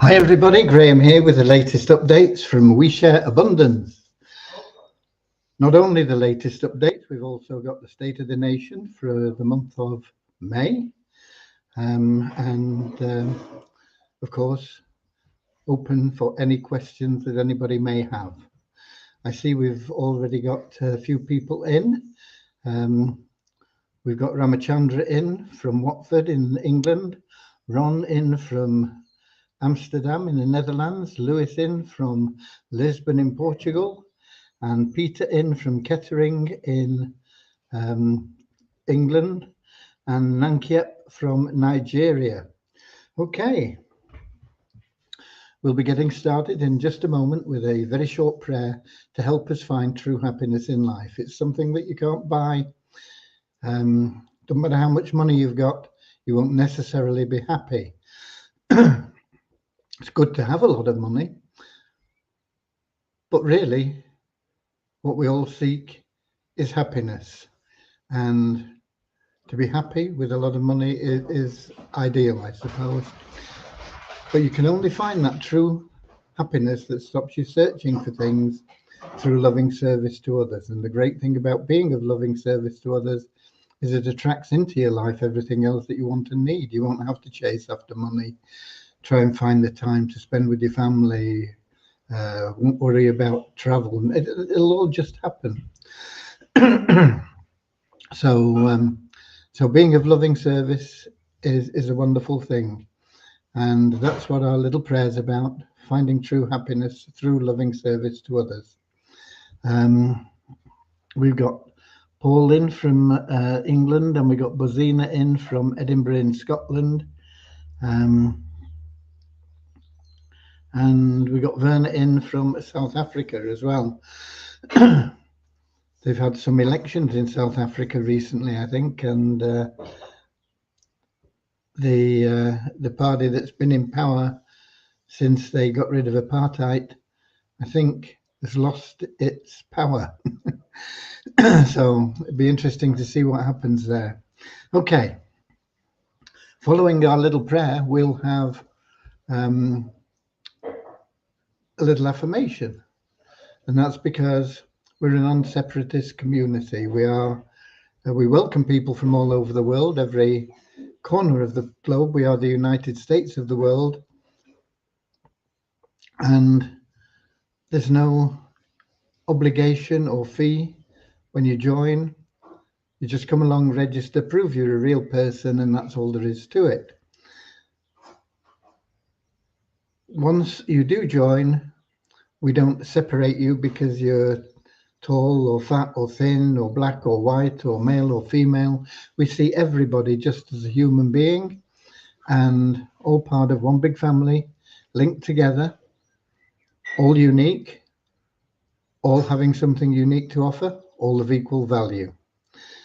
Hi everybody, Graham here with the latest updates from We Share Abundance. Not only the latest updates, we've also got the State of the Nation for the month of May. Of course, open for any questions that anybody may have. I see we've already got a few people in. We've got Ramachandra in from Watford in England, Ron in from Amsterdam in the Netherlands, Lewis in from Lisbon in Portugal, and Peter in from Kettering in England, and Nankiep from Nigeria. Okay, we'll be getting started in just a moment with a very short prayer to help us find true happiness in life. It's something that you can't buy. Doesn't matter how much money you've got, you won't necessarily be happy. It's good to have a lot of money, but really what we all seek is happiness, and to be happy with a lot of money is ideal, I suppose, but you can only find that true happiness that stops you searching for things through loving service to others. And the great thing about being of loving service to others is it attracts into your life everything else that you want and need. You won't have to chase after money, try and find the time to spend with your family, won't worry about travel. It'll all just happen. So being of loving service is a wonderful thing. And that's what our little prayer is about, finding true happiness through loving service to others. We've got Paul in from England, and we got Bozina in from Edinburgh in Scotland. And we got Verna in from South Africa as well. They've had some elections in South Africa recently, I think, and the party that's been in power since they got rid of apartheid, I think, has lost its power. So it'd be interesting to see what happens there. Okay. Following our little prayer, we'll have a little affirmation, and that's because we're a non-separatist community. We welcome people from all over the world, every corner of the globe. We are the United States of the world, and there's no obligation or fee when you join. You just come along, register, prove you're a real person, and that's all there is to it. Once you do join, we don't separate you because you're tall or fat or thin or black or white or male or female. We see everybody just as a human being, and all part of one big family, linked together, all unique, all having something unique to offer, all of equal value.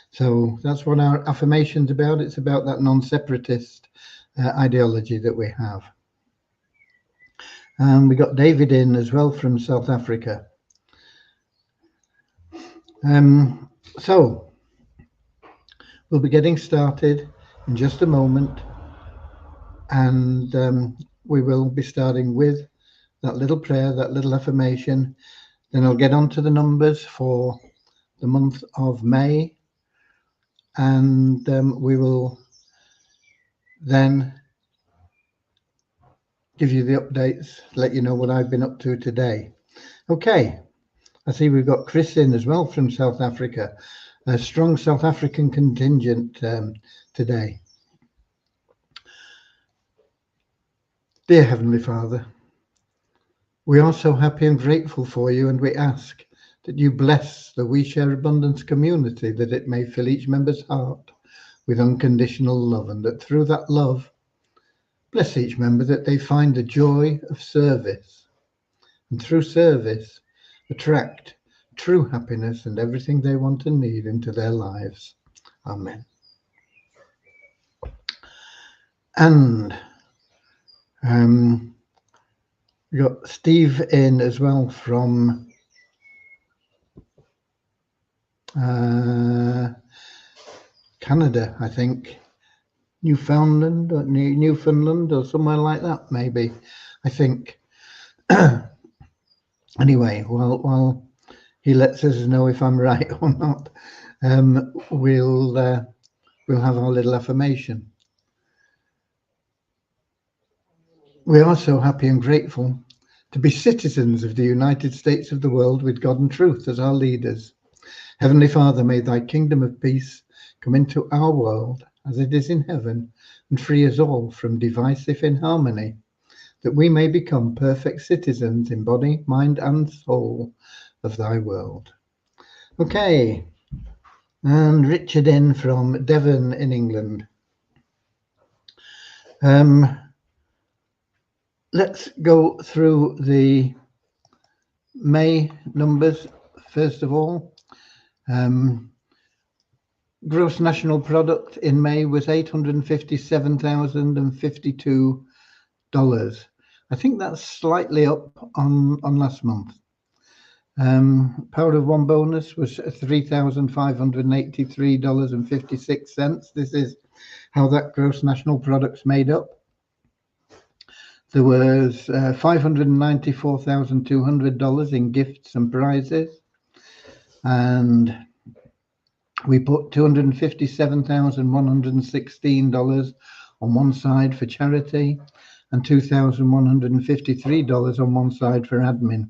So that's what our affirmation's about. It's about that non-separatist ideology that we have. And we got David in as well from South Africa. So we'll be getting started in just a moment, and we will be starting with that little prayer, that little affirmation. Then I'll get on to the numbers for the month of May, and we will then give you the updates, let you know what I've been up to today. Okay, I see we've got Chris in as well from South Africa, a strong South African contingent today. Dear Heavenly Father, we are so happy and grateful for you, and we ask that you bless the We Share Abundance community, that it may fill each member's heart with unconditional love, and that through that love, bless each member that they find the joy of service, and through service, attract true happiness and everything they want and need into their lives. Amen. And we got Steve in as well from Canada, I think. Newfoundland or Newfoundland or somewhere like that, maybe. I think. Anyway, while he lets us know if I'm right or not, we'll have our little affirmation. We are so happy and grateful to be citizens of the United States of the world with God and truth as our leaders. Heavenly Father, may thy kingdom of peace come into our world as it is in heaven, and free us all from divisive inharmony, that we may become perfect citizens in body, mind, and soul of thy world. Okay, and Richard in from Devon in England. Let's go through the May numbers first of all. Gross national product in May was $857,052. I think that's slightly up on last month. Power of one bonus was $3,583.56. This is how that gross national product's made up. There was $594,200 in gifts and prizes, and we put $257,116 on one side for charity and $2,153 on one side for admin.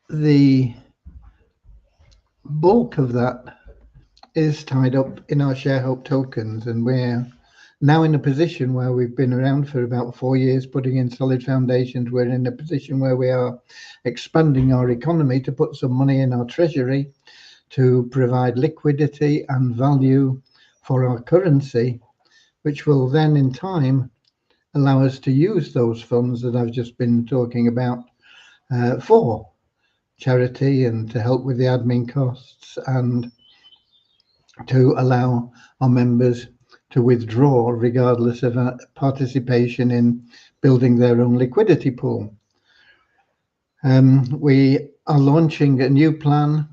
The bulk of that is tied up in our ShareHope tokens, and we're now in a position where we've been around for about 4 years putting in solid foundations. We're in a position where we are expanding our economy to put some money in our treasury to provide liquidity and value for our currency, which will then in time allow us to use those funds that I've just been talking about for charity and to help with the admin costs, and to allow our members to withdraw regardless of participation in building their own liquidity pool. We are launching a new plan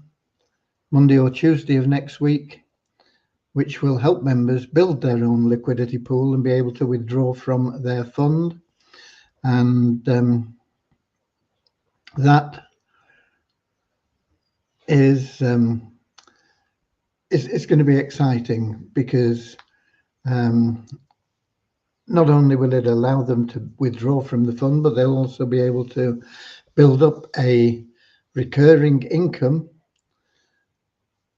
Monday or Tuesday of next week, which will help members build their own liquidity pool and be able to withdraw from their fund. And that is it's going to be exciting, because not only will it allow them to withdraw from the fund, but they'll also be able to build up a recurring income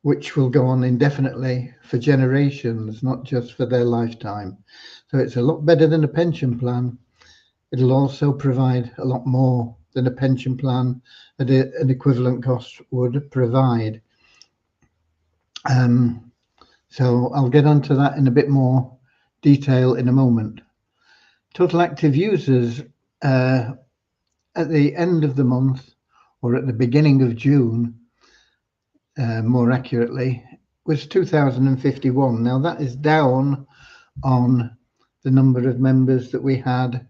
which will go on indefinitely for generations, not just for their lifetime. So it's a lot better than a pension plan. It'll also provide a lot more than a pension plan at an equivalent cost would provide. So I'll get onto that in a bit more detail in a moment. Total active users at the end of the month, or at the beginning of June, more accurately, was 2,051. Now that is down on the number of members that we had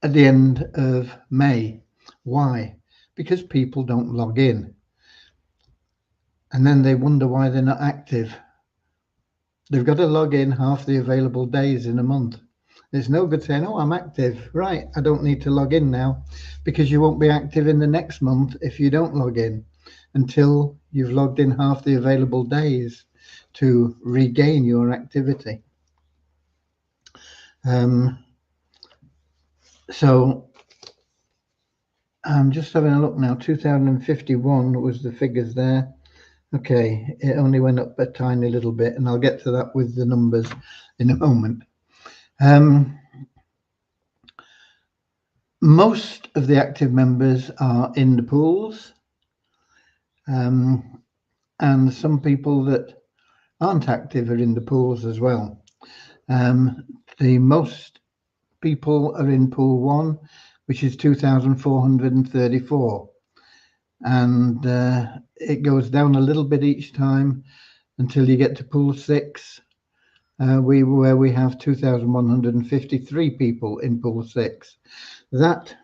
at the end of May. Why? Because people don't log in, and then they wonder why they're not active. They've got to log in half the available days in a month. There's no good saying, oh, I'm active. Right, I don't need to log in now, because you won't be active in the next month if you don't log in until you've logged in half the available days to regain your activity. So I'm just having a look now. 2051 was the figures there. Okay, it only went up a tiny little bit, and I'll get to that with the numbers in a moment. Most of the active members are in the pools, and some people that aren't active are in the pools as well. The most people are in pool 1, which is 2,434, and it goes down a little bit each time until you get to pool 6, where we have 2,153 people in pool 6. That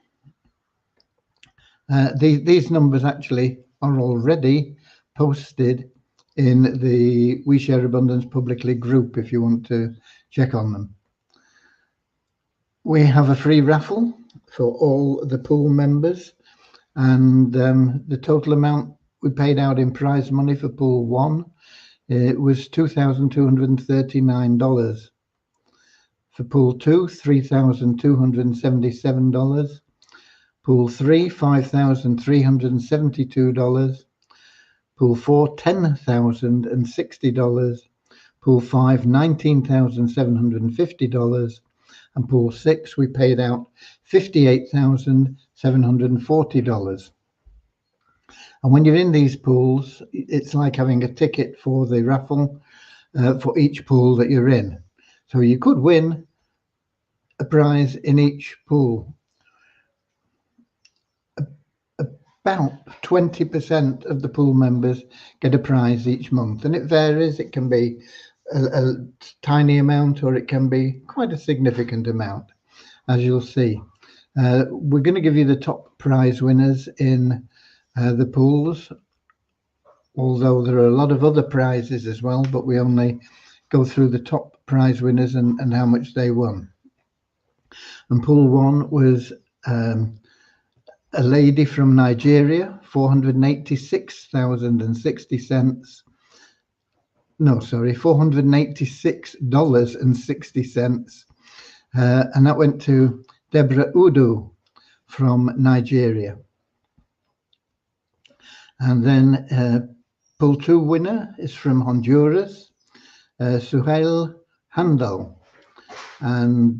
these numbers actually are already posted in the We Share Abundance Publicly group if you want to check on them. We have a free raffle for all the pool members, and the total amount we paid out in prize money for pool 1 was $2,239. For pool 2, $3,277. Pool 3, $5,372. Pool 4, $10,060. Pool 5, $19,750. And pool 6, we paid out $58,740. And when you're in these pools, it's like having a ticket for the raffle for each pool that you're in. So you could win a prize in each pool. About 20% of the pool members get a prize each month, and it varies. It can be a tiny amount, or it can be quite a significant amount, as you'll see. We're going to give you the top prize winners in the pools, although there are a lot of other prizes as well, but we only go through the top prize winners and how much they won. And pool 1 was a lady from Nigeria, $486.60. No, sorry, $486.60. And that went to Deborah Udu from Nigeria. And then pool 2 winner is from Honduras, Suhail Handal. And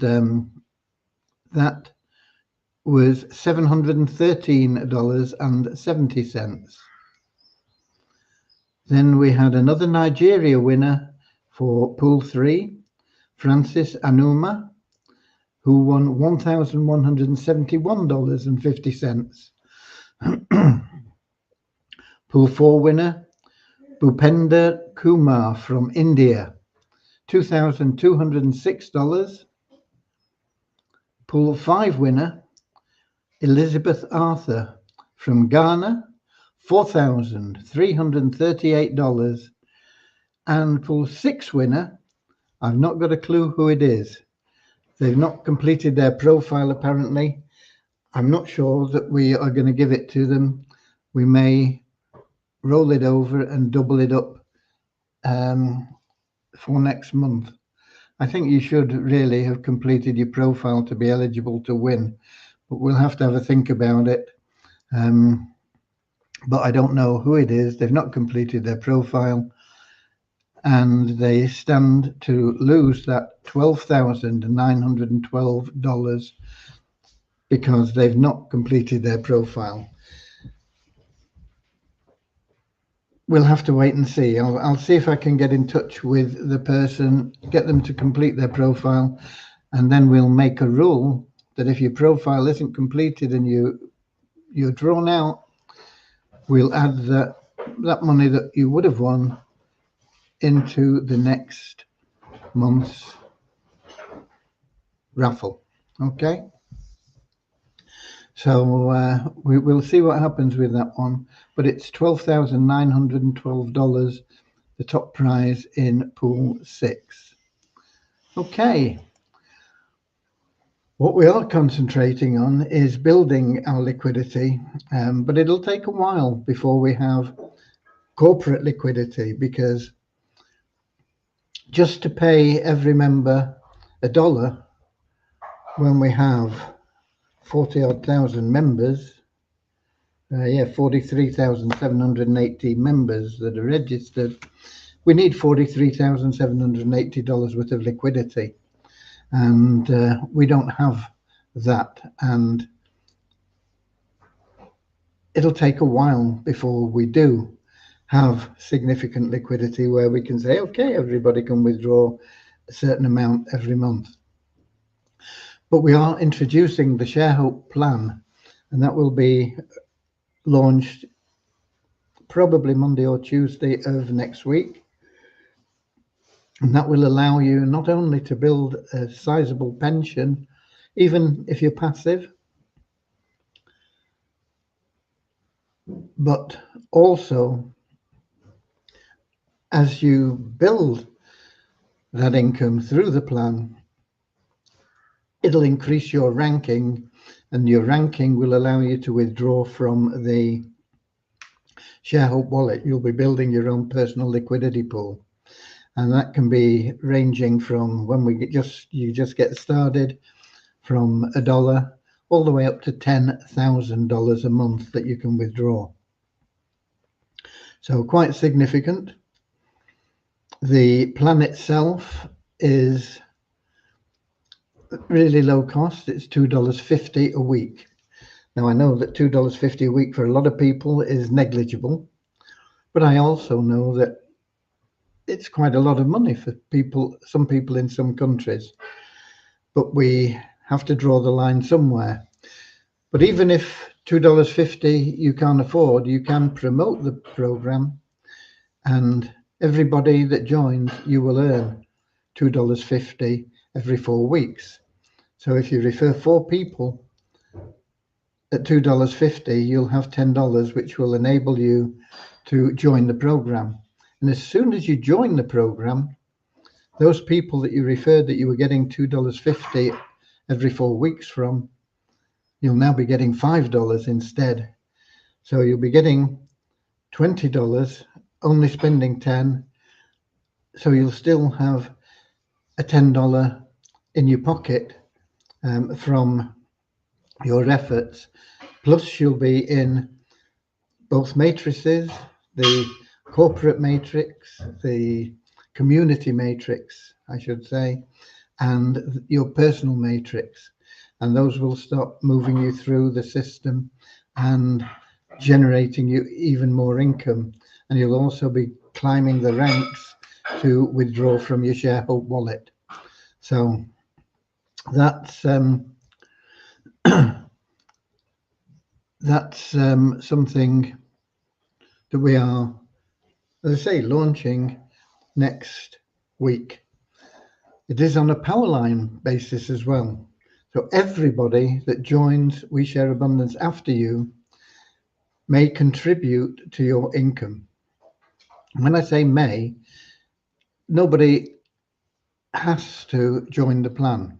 that was $713.70. Then we had another Nigeria winner for pool 3, Francis Anuma, who won $1,171.50. Pool 4 winner, Bhupender Kumar from India, $2,206. Pool 5 winner, Elizabeth Arthur from Ghana, $4,338. And pool 6 winner, I've not got a clue who it is. They've not completed their profile apparently. I'm not sure that we are going to give it to them. We may roll it over and double it up for next month. I think you should really have completed your profile to be eligible to win, but we'll have to have a think about it. But I don't know who it is. They've not completed their profile, and they stand to lose that $12,912 because they've not completed their profile. We'll have to wait and see. I'll see if I can get in touch with the person, get them to complete their profile, and then we'll make a rule that if your profile isn't completed and you're drawn out, we'll add that money that you would have won into the next month's raffle. Okay? So we will see what happens with that one, but it's $12,912, the top prize in pool 6. Okay. What we are concentrating on is building our liquidity, but it'll take a while before we have corporate liquidity, because just to pay every member $1 when we have 40,000 members, 43,780 members that are registered, we need $43,780 worth of liquidity. And we don't have that, and it'll take a while before we do have significant liquidity where we can say, okay, everybody can withdraw a certain amount every month. But we are introducing the ShareHope plan, and that will be launched probably Monday or Tuesday of next week. And that will allow you not only to build a sizable pension, even if you're passive, but also, as you build that income through the plan, it'll increase your ranking, and your ranking will allow you to withdraw from the ShareHope wallet. You'll be building your own personal liquidity pool, and that can be ranging from when you just get started from $1 all the way up to $10,000 a month that you can withdraw. So quite significant. The plan itself is really low cost. It's $2.50 a week. Now, I know that $2.50 a week for a lot of people is negligible, but I also know that it's quite a lot of money for people, some people in some countries. But we have to draw the line somewhere. But even if $2.50 you can't afford, you can promote the program, and everybody that joins, you will earn $2.50 every 4 weeks. So if you refer 4 people at $2.50, you'll have $10, which will enable you to join the program. And as soon as you join the program, those people that you referred that you were getting $2.50 every 4 weeks from, you'll now be getting $5 instead. So you'll be getting $20, only spending 10. So you'll still have a $10 in your pocket from your efforts. Plus you'll be in both matrices, the corporate matrix, the community matrix, I should say, and your personal matrix. And those will start moving you through the system and generating you even more income. And you'll also be climbing the ranks to withdraw from your ShareHope wallet. So that's something that we are, as I say, launching next week. It is on a Powerline basis as well. So everybody that joins We Share Abundance after you may contribute to your income. When I say may, nobody has to join the plan.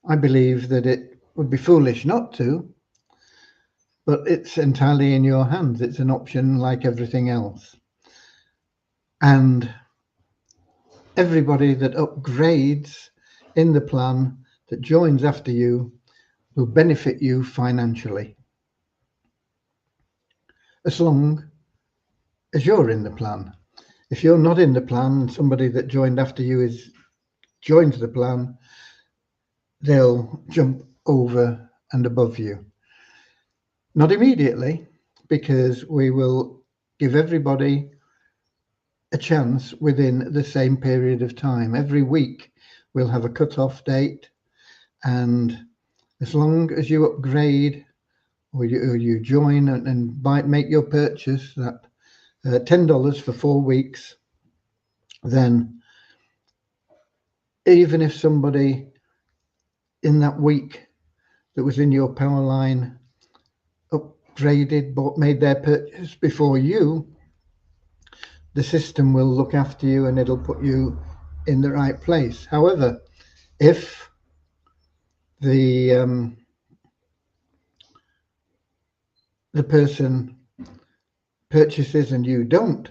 I believe that it would be foolish not to, but it's entirely in your hands. It's an option like everything else. And everybody that upgrades in the plan, that joins after you, will benefit you financially, as long as you're in the plan. If you're not in the plan, somebody that joined after you joins the plan, they'll jump over and above you. Not immediately, because we will give everybody a chance within the same period of time. Every week we'll have a cut-off date, and as long as you upgrade or you join and make your purchase, that $10 for 4 weeks, then even if somebody in that week that was in your Powerline upgraded, made their purchase before you, the system will look after you and it'll put you in the right place. However, if the person purchases and you don't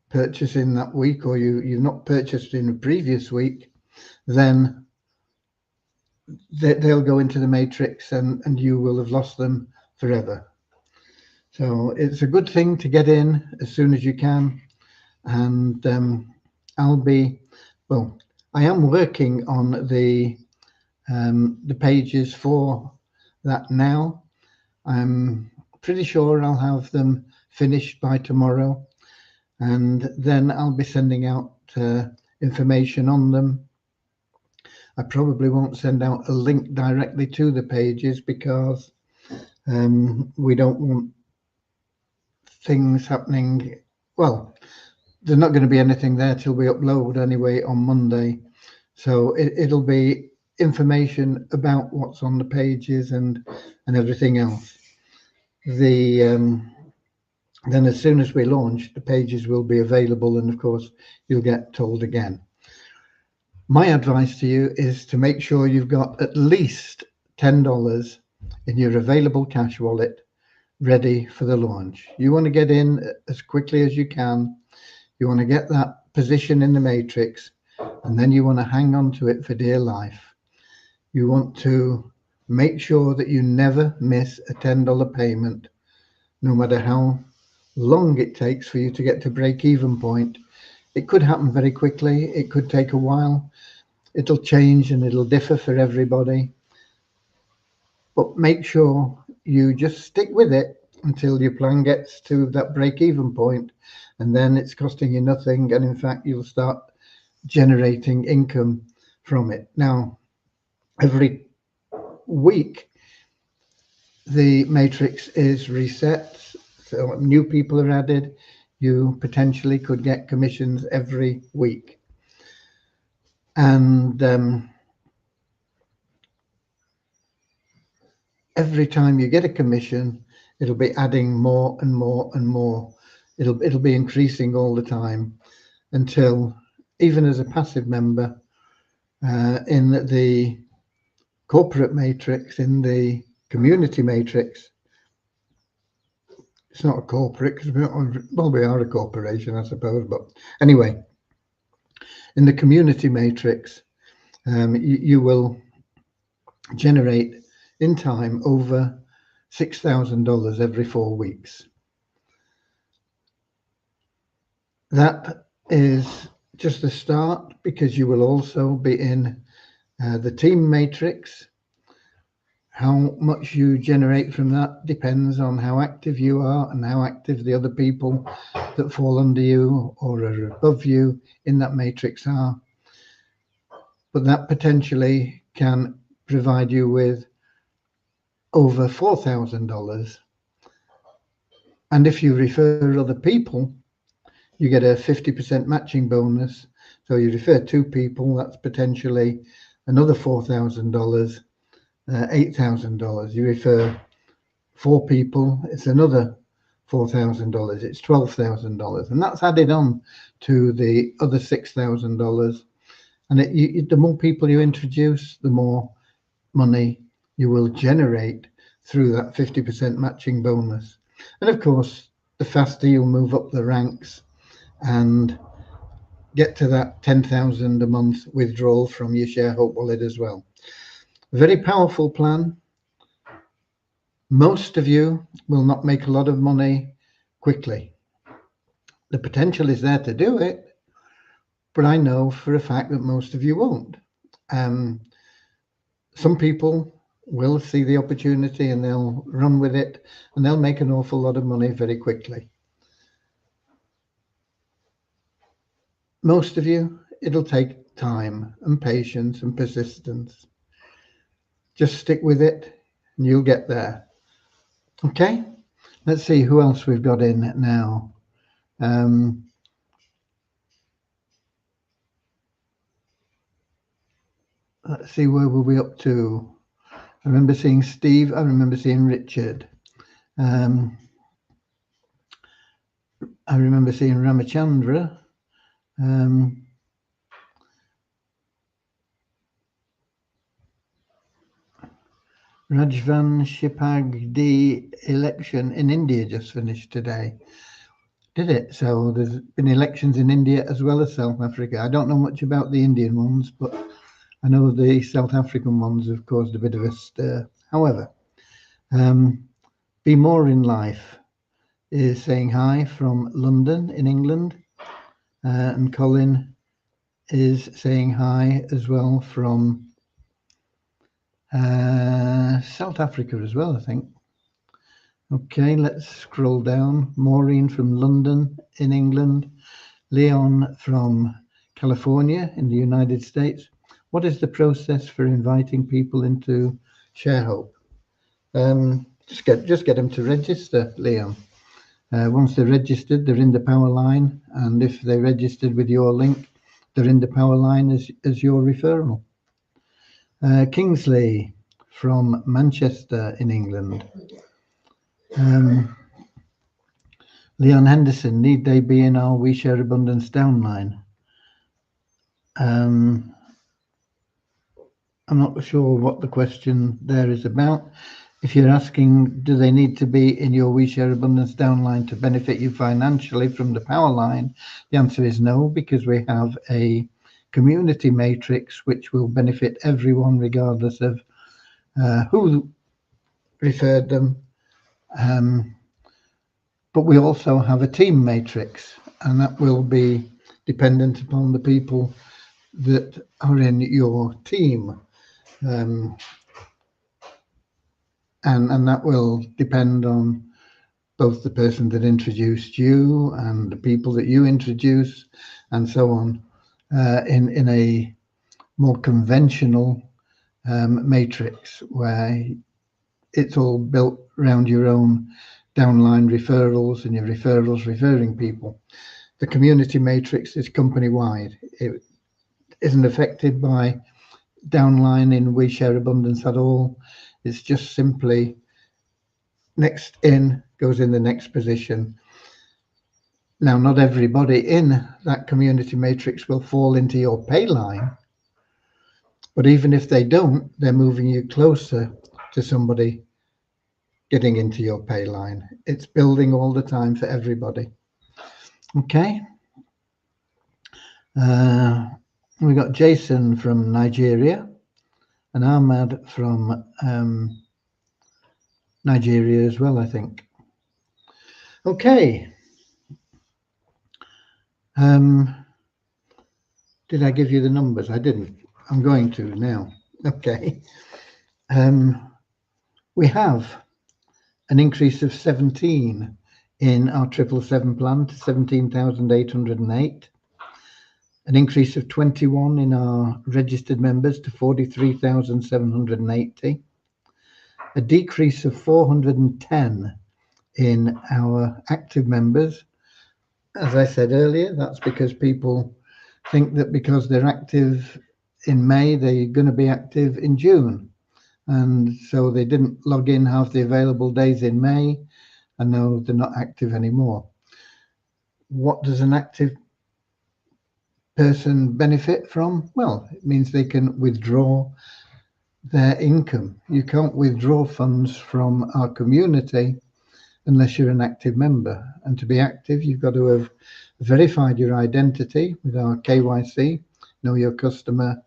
purchase in that week, or you've not purchased in the previous week, then they'll go into the matrix and you will have lost them forever. So it's a good thing to get in as soon as you can. And I am working on the pages for that now. I'm pretty sure I'll have them finished by tomorrow, and then I'll be sending out information on them. I probably won't send out a link directly to the pages, because we don't want things happening. Well, there's not going to be anything there till we upload anyway on Monday. So it'll be information about what's on the pages and everything else. The Then as soon as we launch, the pages will be available, and of course you'll get told again. My advice to you is to make sure you've got at least $10 in your available cash wallet ready for the launch. You want to get in as quickly as you can. You want to get that position in the matrix, and then you want to hang on to it for dear life. You want to make sure that you never miss a $10 payment, no matter how long it takes for you to get to break-even point. It could happen very quickly. It could take a while. It'll change and it'll differ for everybody. But make sure you just stick with it until your plan gets to that break-even point, and then it's costing you nothing. And in fact, you'll start generating income from it. Now, every week, the matrix is reset. So new people are added. You potentially could get commissions every week. And every time you get a commission, it'll be adding more and more and more. It'll be increasing all the time until, even as a passive member, in the corporate matrix, in the community matrix, it's not a corporate because we are a corporation, I suppose, but anyway, in the community matrix, you will generate in time over $6,000 every 4 weeks. That is just the start, because you will also be in the team matrix. How much you generate from that depends on how active you are and how active the other people that fall under you or are above you in that matrix are. But that potentially can provide you with over $4,000. And if you refer other people, you get a 50% matching bonus. So you refer 2 people, that's potentially another $4,000. $8,000. You refer 4 people, it's another $4,000. It's $12,000, and that's added on to the other $6,000. And the more people you introduce, the more money you will generate through that 50% matching bonus. And of course, the faster you'll move up the ranks and get to that 10,000 a month withdrawal from your ShareHope wallet as well. Very powerful plan. Most of you will not make a lot of money quickly. The potential is there to do it, but I know for a fact that most of you won't. Some people will see the opportunity and they'll run with it, and they'll make an awful lot of money very quickly. Most of you, it'll take time and patience and persistence. Just stick with it and you'll get there. Okay, let's see who else we've got in now. Let's see, where were we up to? I remember seeing Steve. I remember seeing Richard. I remember seeing Ramachandra. Rajvan Shipag, the election in India just finished today. Did it? So there's been elections in India as well as South Africa. I don't know much about the Indian ones, but I know the South African ones have caused a bit of a stir. However, Be More in Life is saying hi from London in England, and Colin is saying hi as well from South Africa as well, I think. Okay, let's scroll down. Maureen from London in England. Leon from California in the United States. What is the process for inviting people into ShareHope? Just get them to register, Leon. Once they're registered, they're in the power line, and if they registered with your link, they're in the power line as your referral. Kingsley from Manchester in England. Leon Henderson, need they be in our We Share Abundance downline? I'm not sure what the question there is about. If you're asking, do they need to be in your We Share Abundance downline to benefit you financially from the power line? The answer is no, because we have a community matrix which will benefit everyone regardless of who referred them. But we also have a team matrix, and that will be dependent upon the people that are in your team. And that will depend on both the person that introduced you and the people that you introduce, and so on, in a more conventional matrix where it's all built around your own downline referrals and your referrals referring people. The community matrix is company-wide. It isn't affected by downline in We Share Abundance at all. It's just simply next in goes in the next position. Now, not everybody in that community matrix will fall into your pay line, but even if they don't, they're moving you closer to somebody getting into your pay line. It's building all the time for everybody. Okay. We got Jason from Nigeria and Ahmad from Nigeria as well, I think. Okay. Did I give you the numbers? I didn't. I'm going to now. Okay. We have an increase of 17 in our 777 plan to 17,808. An increase of 21 in our registered members to 43,780. A decrease of 410 in our active members. As I said earlier, that's because people think that because they're active in May, they're going to be active in June. And so they didn't log in half the available days in May, and now they're not active anymore. What does an active person benefit from? Well, it means they can withdraw their income. You can't withdraw funds from our community unless you're an active member. And to be active, you've got to have verified your identity with our KYC, Know Your Customer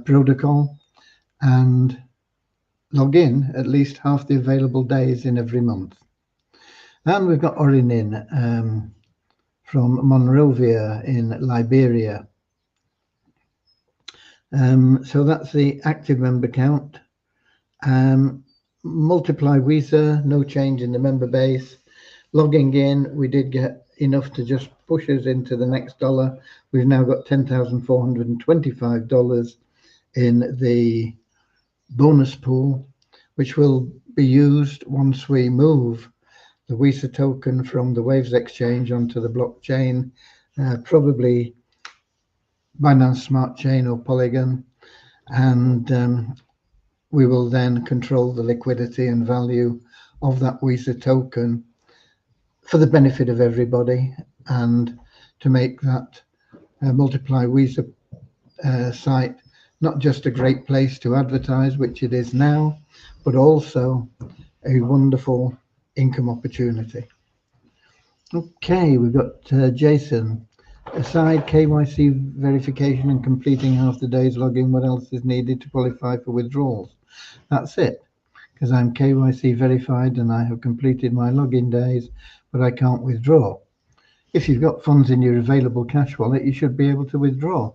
protocol, and log in at least half the available days in every month. And we've got Orinin from Monrovia in Liberia. So that's the active member count. Multiply Visa, no change in the member base. Logging in, we did get enough to just push us into the next dollar. We've now got $10,425 in the bonus pool, which will be used once we move the Visa token from the Waves exchange onto the blockchain, probably Binance Smart Chain or Polygon, and we will then control the liquidity and value of that Visa token for the benefit of everybody, and to make that Multiply Visa site not just a great place to advertise, which it is now, but also a wonderful income opportunity. Okay, we've got Jason. Aside KYC verification and completing half the day's login, what else is needed to qualify for withdrawals? That's it, because I'm KYC verified and I have completed my login days, but I can't withdraw. If you've got funds in your available cash wallet, you should be able to withdraw.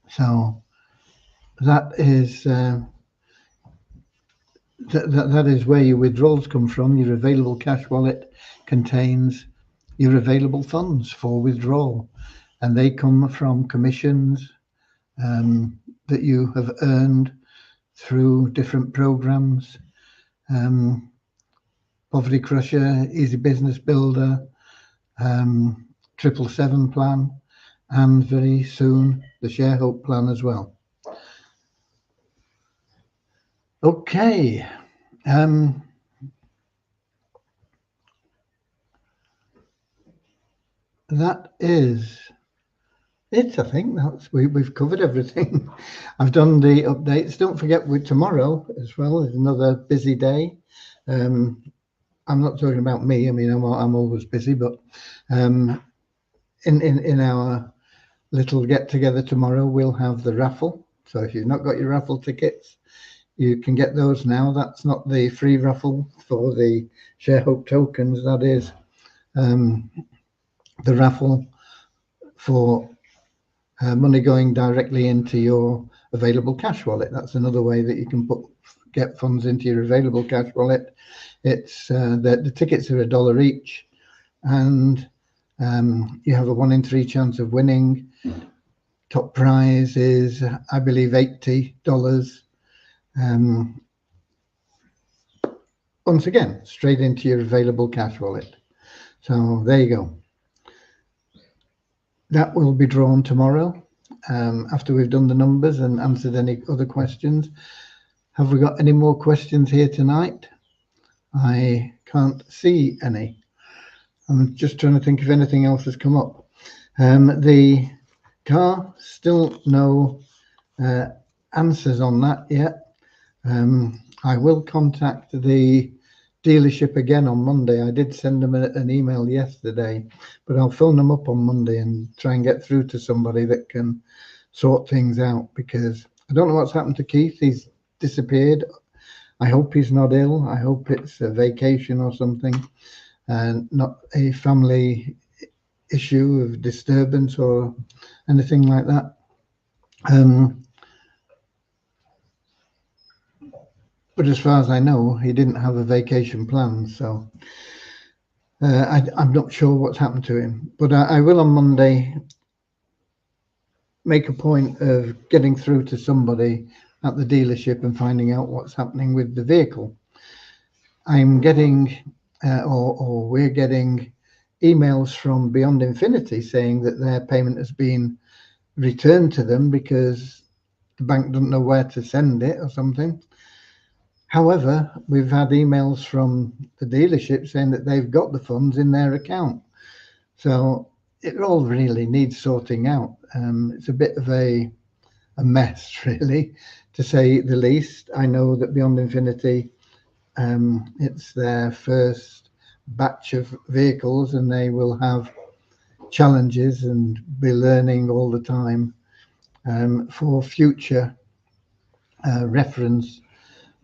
So that is that is where your withdrawals come from. Your available cash wallet contains your available funds for withdrawal, and they come from commissions that you have earned through different programs, Poverty Crusher, Easy Business Builder, 777 plan, and very soon the Share Hope plan as well. Okay. that is it. I think we've covered everything. I've done the updates. Don't forget, with tomorrow as well is another busy day. I'm not talking about me. I mean, I'm always busy, but in our little get together tomorrow, we'll have the raffle. So if you've not got your raffle tickets, you can get those now. That's not the free raffle for the ShareHope tokens. That is the raffle for money going directly into your available cash wallet. That's another way that you can get funds into your available cash wallet. It's the tickets are $1 each, and you have a 1 in 3 chance of winning. Top prize is, I believe, $80. Once again, straight into your available cash wallet. So there you go. That will be drawn tomorrow after we've done the numbers and answered any other questions. Have we got any more questions here tonight? I can't see any. I'm just trying to think if anything else has come up. The car, still no answers on that yet. I will contact the dealership again on Monday. I did send them an email yesterday, but I'll phone them up on Monday and try and get through to somebody that can sort things out, because I don't know what's happened to Keith. He's disappeared. I hope he's not ill. I hope it's a vacation or something, and not a family issue of disturbance or anything like that. But as far as I know, he didn't have a vacation plan, so I'm not sure what's happened to him. But I will on Monday make a point of getting through to somebody at the dealership and finding out what's happening with the vehicle. I'm getting, or we're getting, emails from Beyond Infinity saying that their payment has been returned to them because the bank doesn't know where to send it or something. However, we've had emails from the dealership saying that they've got the funds in their account. So it all really needs sorting out. It's a bit of a mess, really, to say the least. I know that Beyond Infinity, it's their first batch of vehicles, and they will have challenges and be learning all the time for future reference.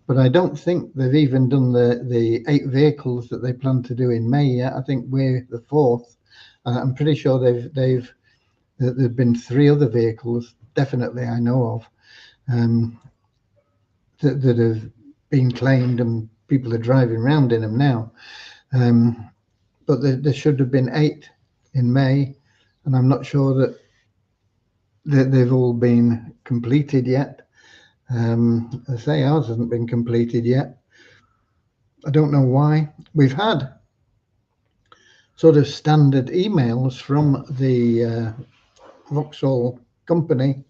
But I don't think they've even done the 8 vehicles that they plan to do in May yet. I think we're the 4th. I'm pretty sure there've been 3 other vehicles, definitely I know of, that have been claimed, and people are driving around in them now. But there should have been 8 in May, and I'm not sure that they've all been completed yet. I say ours hasn't been completed yet. I don't know why. We've had sort of standard emails from the Vauxhall company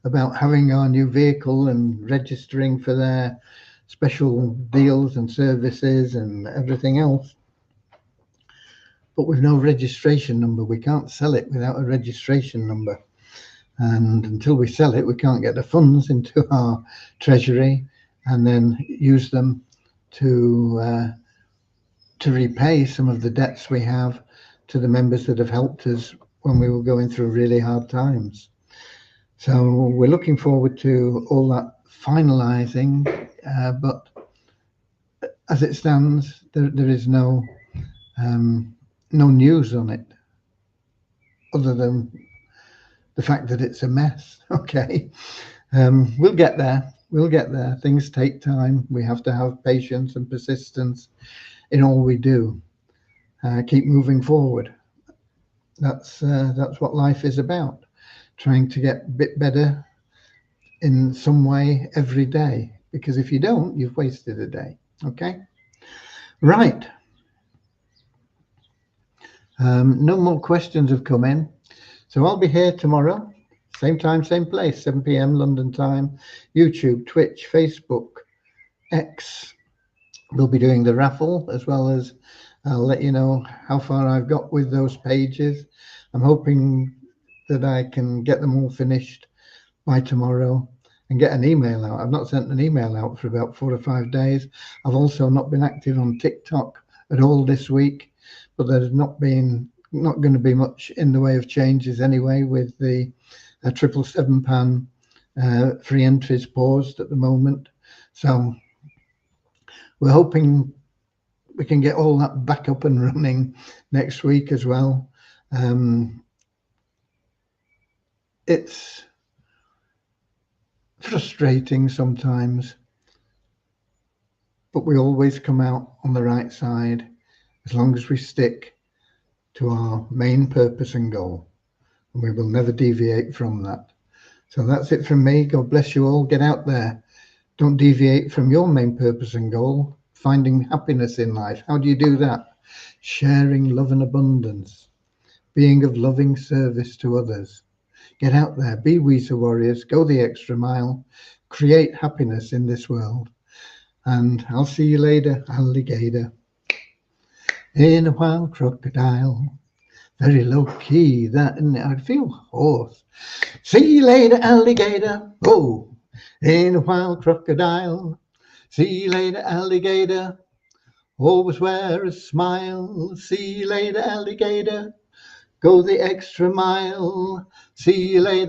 about having our new vehicle and registering for their special deals and services and everything else. But with no registration number, we can't sell it without a registration number. And until we sell it, we can't get the funds into our treasury and then use them to repay some of the debts we have to the members that have helped us when we were going through really hard times. So we're looking forward to all that finalizing, but as it stands, there is no news on it, other than the fact that it's a mess. Okay, we'll get there. We'll get there. Things take time. We have to have patience and persistence in all we do. Keep moving forward. That's what life is about. Trying to get a bit better in some way every day. Because if you don't, you've wasted a day. Okay. Right. No more questions have come in. So I'll be here tomorrow, same time, same place, 7 p.m. London time, YouTube, Twitch, Facebook, X. We'll be doing the raffle, as well as I'll let you know how far I've got with those pages. I'm hoping that I can get them all finished by tomorrow and get an email out. I've not sent an email out for about 4 or 5 days. I've also not been active on TikTok at all this week, but there's not going to be much in the way of changes anyway, with the 777 pan free entries paused at the moment. So we're hoping we can get all that back up and running next week as well. It's frustrating sometimes, but we always come out on the right side as long as we stick to our main purpose and goal, and we will never deviate from that. So that's it from me. God bless you all. Get out there. Don't deviate from your main purpose and goal, finding happiness in life. How do you do that? Sharing love and abundance, being of loving service to others. Get out there, be Weezer Warriors, go the extra mile, create happiness in this world. And I'll see you later, alligator. In a wild crocodile, very low key, that, and I feel hoarse. See you later, alligator. Oh, in a wild crocodile. See you later, alligator. Always wear a smile. See you later, alligator. Go the extra mile. See you later.